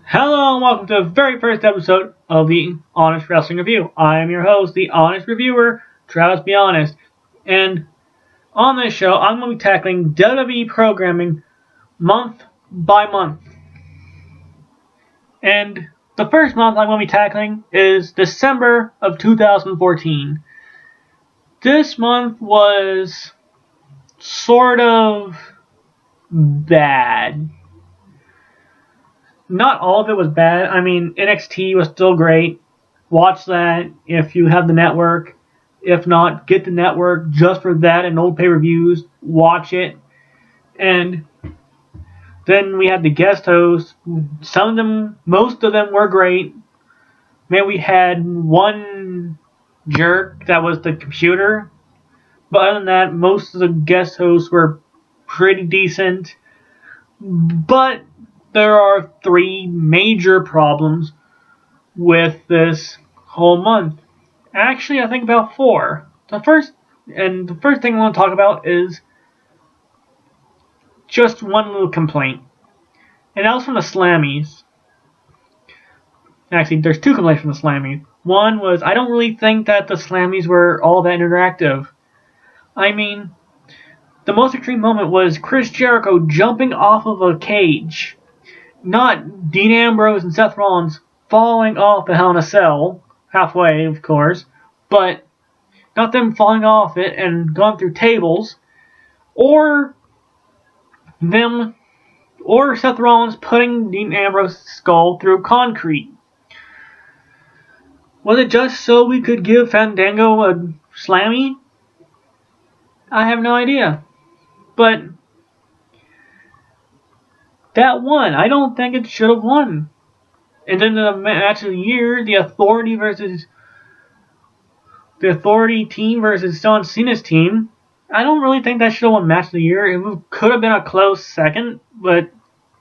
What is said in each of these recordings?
Hello and welcome to the very first episode of the Honest Wrestling Review. I am your host, the Honest Reviewer, Travis Be Honest. And on this show, I'm going to be tackling WWE programming month by month. And the first month I'm going to be tackling is December of 2014. This month was sort of bad. Not all of it was bad. I mean, NXT was still great. Watch that if you have the network. If not, get the network just for that and old pay-per-views. Watch it. And then we had the guest hosts. Some of them, most of them were great. Man, we had one jerk that was the computer. But other than that, most of the guest hosts were pretty decent. But there are three major problems with this whole month. Actually, I think about four. The first thing I want to talk about is just one little complaint. And that was from the Slammies. Actually, there's two complaints from the Slammies. One was, I don't really think that the Slammies were all that interactive. I mean, the most extreme moment was Chris Jericho jumping off of a cage. Not Dean Ambrose and Seth Rollins falling off the Hell in a Cell, halfway, of course, but not them falling off it and going through tables, or Seth Rollins putting Dean Ambrose's skull through concrete. Was it just so we could give Fandango a slammy? I have no idea. But that won. I don't think it should have won. And then the match of the year, the Authority team versus John Cena's team. I don't really think that should have won match of the year. It could have been a close second, but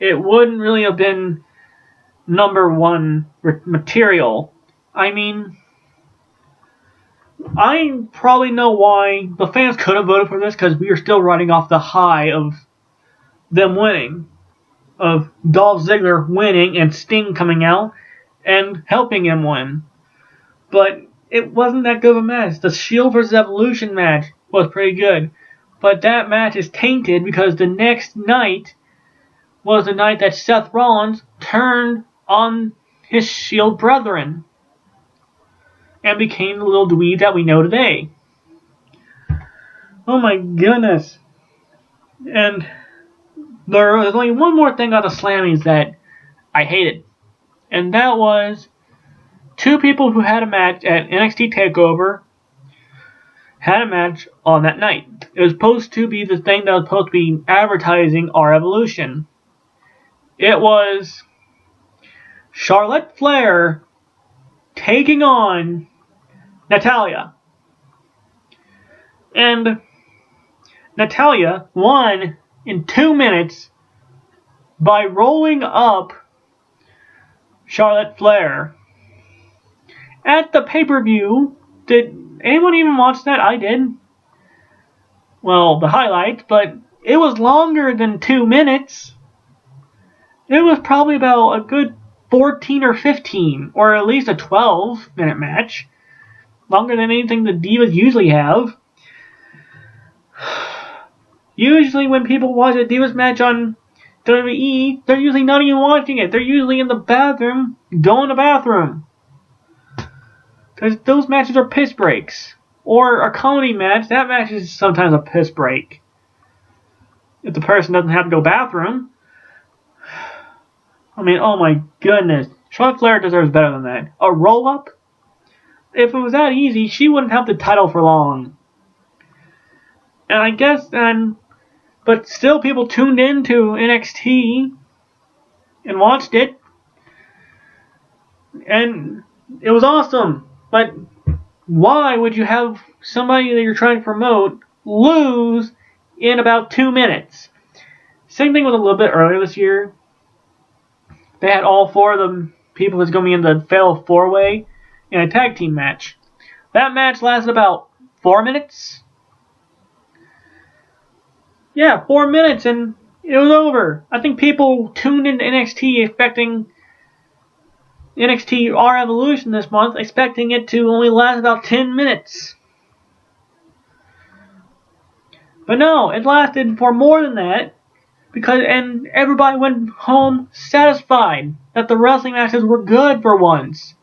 it wouldn't really have been number one material. I mean, I probably know why the fans could have voted for this, because we are still riding off the high of them winning. Of Dolph Ziggler winning and Sting coming out and helping him win. But it wasn't that good of a match. The Shield vs. Evolution match was pretty good. But that match is tainted because the next night was the night that Seth Rollins turned on his Shield brethren and became the little dweeb that we know today. Oh my goodness. And there's only one more thing on the Slammies that I hated. And that was two people who had a match at NXT TakeOver had a match on that night. It was supposed to be the thing that was supposed to be advertising our evolution. It was Charlotte Flair taking on Natalya. And Natalya won in 2 minutes by rolling up Charlotte Flair. At the pay-per-view, did anyone even watch that? I did. Well, the highlights, but it was longer than 2 minutes. It was probably about a good 14 or 15, or at least a 12-minute match. Longer than anything the Divas usually have. Usually when people watch a Divas match on WWE, they're usually not even watching it. They're usually in the bathroom, going to the bathroom. Because those matches are piss breaks. Or a comedy match, that match is sometimes a piss break. If the person doesn't have to go to the bathroom. I mean, oh my goodness. Charlotte Flair deserves better than that. A roll-up? If it was that easy, she wouldn't have the title for long. And I guess but still people tuned into NXT and watched it. And it was awesome. But why would you have somebody that you're trying to promote lose in about 2 minutes? Same thing was a little bit earlier this year. They had all four of the people that's going to be in the Fatal 4-Way in a tag team match. That match lasted about 4 minutes. Yeah, 4 minutes and it was over. I think people tuned into NXT expecting NXT R Evolution this month, expecting it to only last about 10 minutes. But no, it lasted for more than that, and everybody went home satisfied that the wrestling matches were good for once.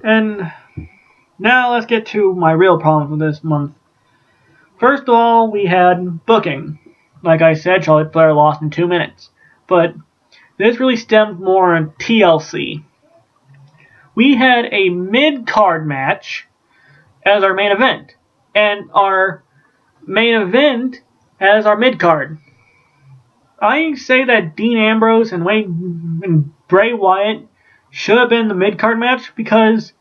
And now let's get to my real problem for this month. First of all, we had booking. Like I said, Charlotte Flair lost in 2 minutes. But this really stemmed more on TLC. We had a mid-card match as our main event, and our main event as our mid-card. I say that Dean Ambrose and Bray Wyatt should have been the mid-card match because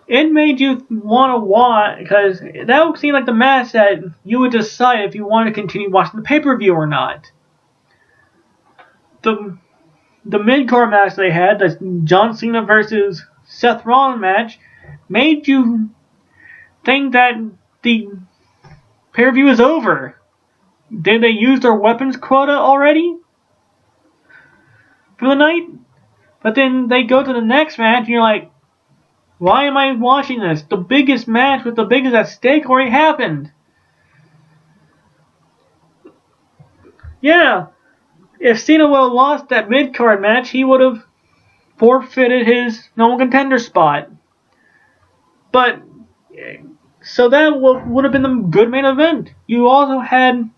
it made you want to watch, because that would seem like the match that you would decide if you want to continue watching the pay-per-view or not. The mid-card match they had, the John Cena versus Seth Rollins match, made you think that the pay-per-view is over. Did they use their weapons quota already for the night? But then they go to the next match and you're like, why am I watching this? The biggest match with the biggest at stake already happened. Yeah, if Cena would have lost that mid-card match, he would have forfeited his no contender spot. But, so that would have been the good main event. You also had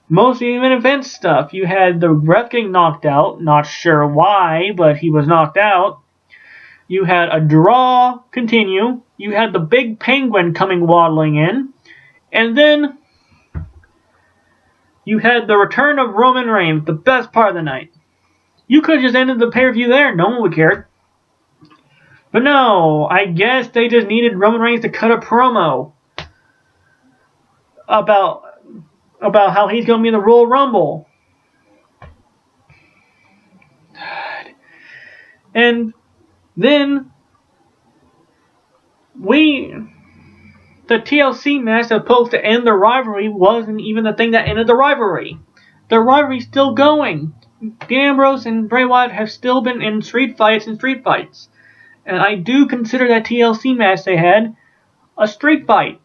most of the main event stuff. You had the ref getting knocked out, not sure why, but he was knocked out. You had a draw continue. You had the big penguin coming waddling in. And then you had the return of Roman Reigns, the best part of the night. You could have just ended the pay-per-view there. No one would care. But no, I guess they just needed Roman Reigns to cut a promo about how he's going to be in the Royal Rumble. And then the TLC match supposed to end the rivalry wasn't even the thing that ended the rivalry. The rivalry's still going. Dean Ambrose and Bray Wyatt have still been in street fights. And I do consider that TLC match they had a street fight.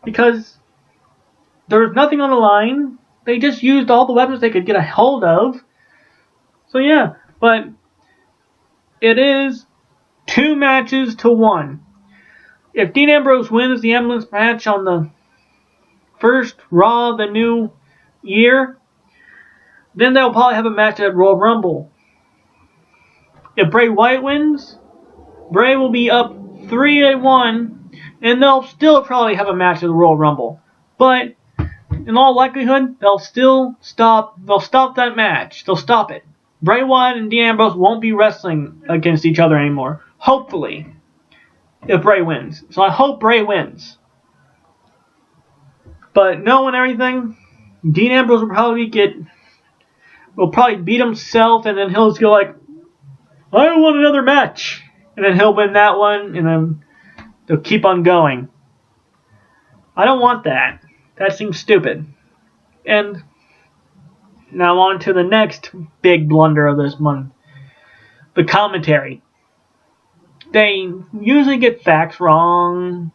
Because there was nothing on the line. They just used all the weapons they could get a hold of. So yeah, but it is 2 matches to 1. If Dean Ambrose wins the Ambulance match on the first Raw of the new year, then they'll probably have a match at Royal Rumble. If Bray Wyatt wins, Bray will be up 3-1, and they'll still probably have a match at the Royal Rumble. But in all likelihood, they'll stop that match. They'll stop it. Bray Wyatt and Dean Ambrose won't be wrestling against each other anymore. Hopefully. If Bray wins. So I hope Bray wins. But knowing everything, Dean Ambrose will probably beat himself, and then he'll just go like, I want another match. And then he'll win that one, and then they'll keep on going. I don't want that. That seems stupid. And now on to the next big blunder of this month. The commentary. They usually get facts wrong.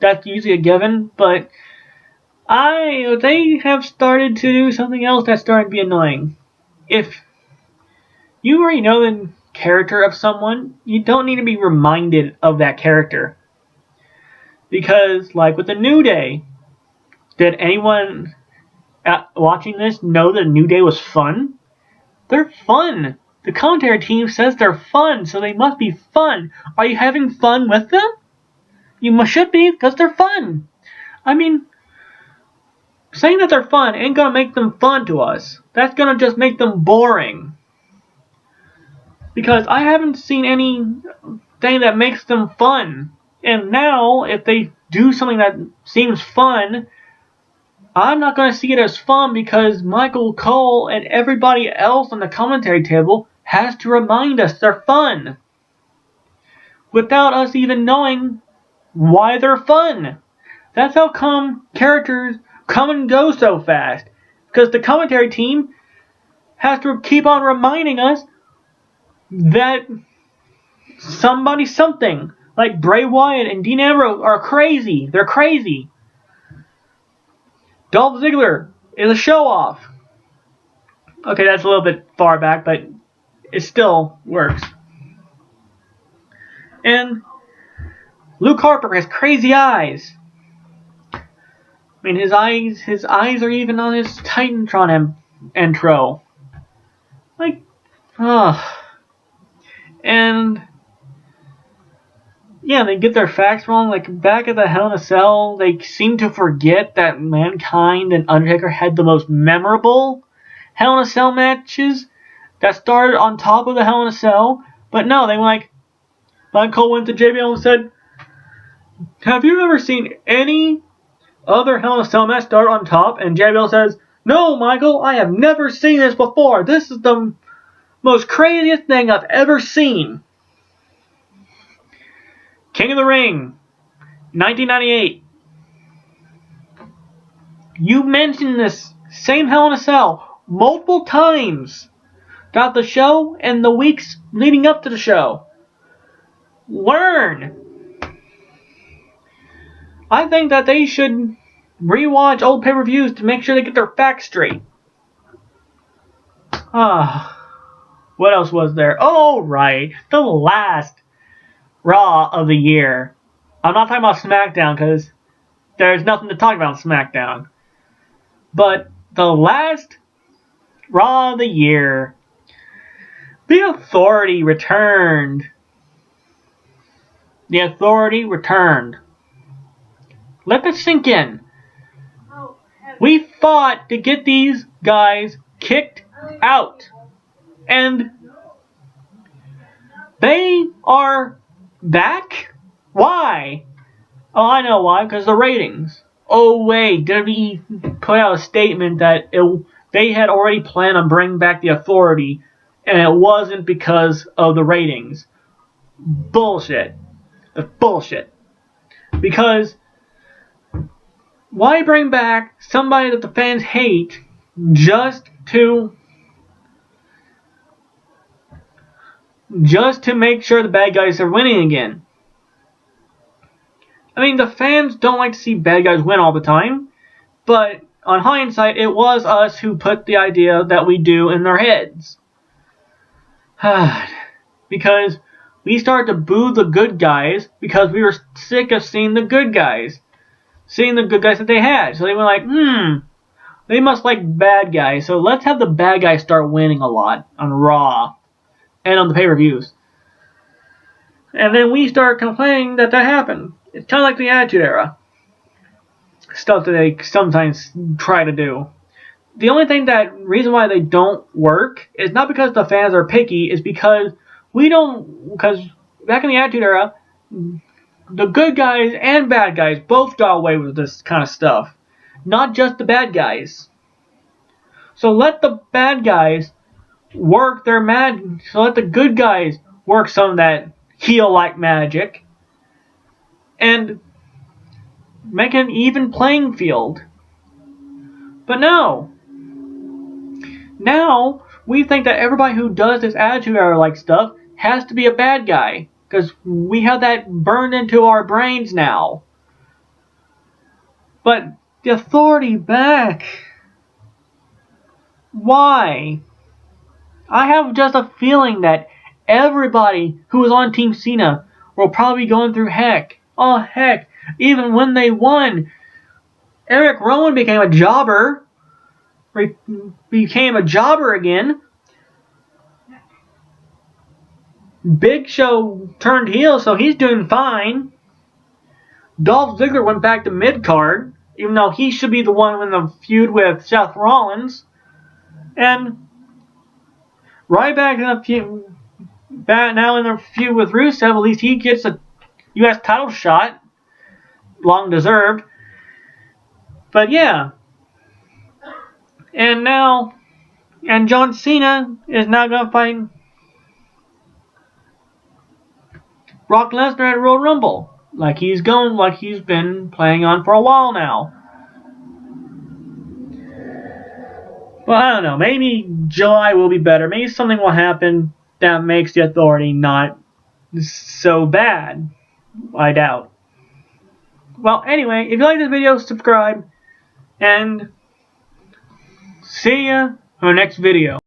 That's usually a given. But they have started to do something else that's starting to be annoying. If you already know the character of someone, you don't need to be reminded of that character. Because, like with the New Day, did anyone watching this know that New Day was fun? They're fun. The commentary team says they're fun, so they must be fun. Are you having fun with them? You should be, because they're fun. I mean, saying that they're fun ain't gonna make them fun to us. That's gonna just make them boring. Because I haven't seen anything that makes them fun. And now, if they do something that seems fun, I'm not going to see it as fun because Michael Cole and everybody else on the commentary table has to remind us they're fun. Without us even knowing why they're fun. That's how come characters come and go so fast. Because the commentary team has to keep on reminding us that something like Bray Wyatt and Dean Ambrose are crazy. They're crazy. Dolph Ziggler is a show-off. Okay, that's a little bit far back, but it still works. And Luke Harper has crazy eyes. I mean, his eyes are even on his Titantron intro. Like, and yeah, they get their facts wrong. Like back at the Hell in a Cell, they seem to forget that Mankind and Undertaker had the most memorable Hell in a Cell matches that started on top of the Hell in a Cell. But no, they were like, Michael went to JBL and said, "Have you ever seen any other Hell in a Cell match start on top?" And JBL says, "No, Michael, I have never seen this before. This is the most craziest thing I've ever seen." King of the Ring, 1998. You mentioned this same Hell in a Cell multiple times throughout the show and the weeks leading up to the show. Learn. I think that they should rewatch old pay-per-views to make sure they get their facts straight. What else was there? Oh, right. The last Raw of the year. I'm not talking about SmackDown because there's nothing to talk about on SmackDown. But the last Raw of the year. The Authority returned. The Authority returned. Let that sink in. We fought to get these guys kicked out. And they are back? Why? Oh, I know why. Because the ratings. Oh, wait. WWE put out a statement that they had already planned on bringing back the Authority. And it wasn't because of the ratings. Bullshit. That's bullshit. Because why bring back somebody that the fans hate just to make sure the bad guys are winning again? I mean, the fans don't like to see bad guys win all the time, but on hindsight, it was us who put the idea that we do in their heads. Because we started to boo the good guys because we were sick of seeing the good guys. Seeing the good guys that they had. So they were like, they must like bad guys. So let's have the bad guys start winning a lot on Raw and on the pay-per-views. And then we start complaining that happened. It's kind of like the Attitude Era. Stuff that they sometimes try to do. The only reason why they don't work is not because the fans are picky, is because because back in the Attitude Era, the good guys and bad guys both got away with this kind of stuff. Not just the bad guys. So let the bad guys work their so let the good guys work some of that heel-like magic. And make an even playing field. But no. Now, we think that everybody who does this Attitude Era-like stuff has to be a bad guy. Because we have that burned into our brains now. But the Authority back. Why? I have just a feeling that everybody who was on Team Cena will probably be going through heck. Oh, heck. Even when they won, Eric Rowan became a jobber. Became a jobber again. Big Show turned heel, so he's doing fine. Dolph Ziggler went back to mid-card, even though he should be the one in the feud with Seth Rollins. And right back in the feud, now in the feud with Rusev, at least he gets a U.S. title shot. Long deserved. But yeah. And John Cena is now going to fight Brock Lesnar at Royal Rumble. Like he's been playing on for a while now. Well, I don't know. Maybe July will be better. Maybe something will happen that makes the Authority not so bad. I doubt. Well, anyway, if you like this video, subscribe, and see ya on our next video.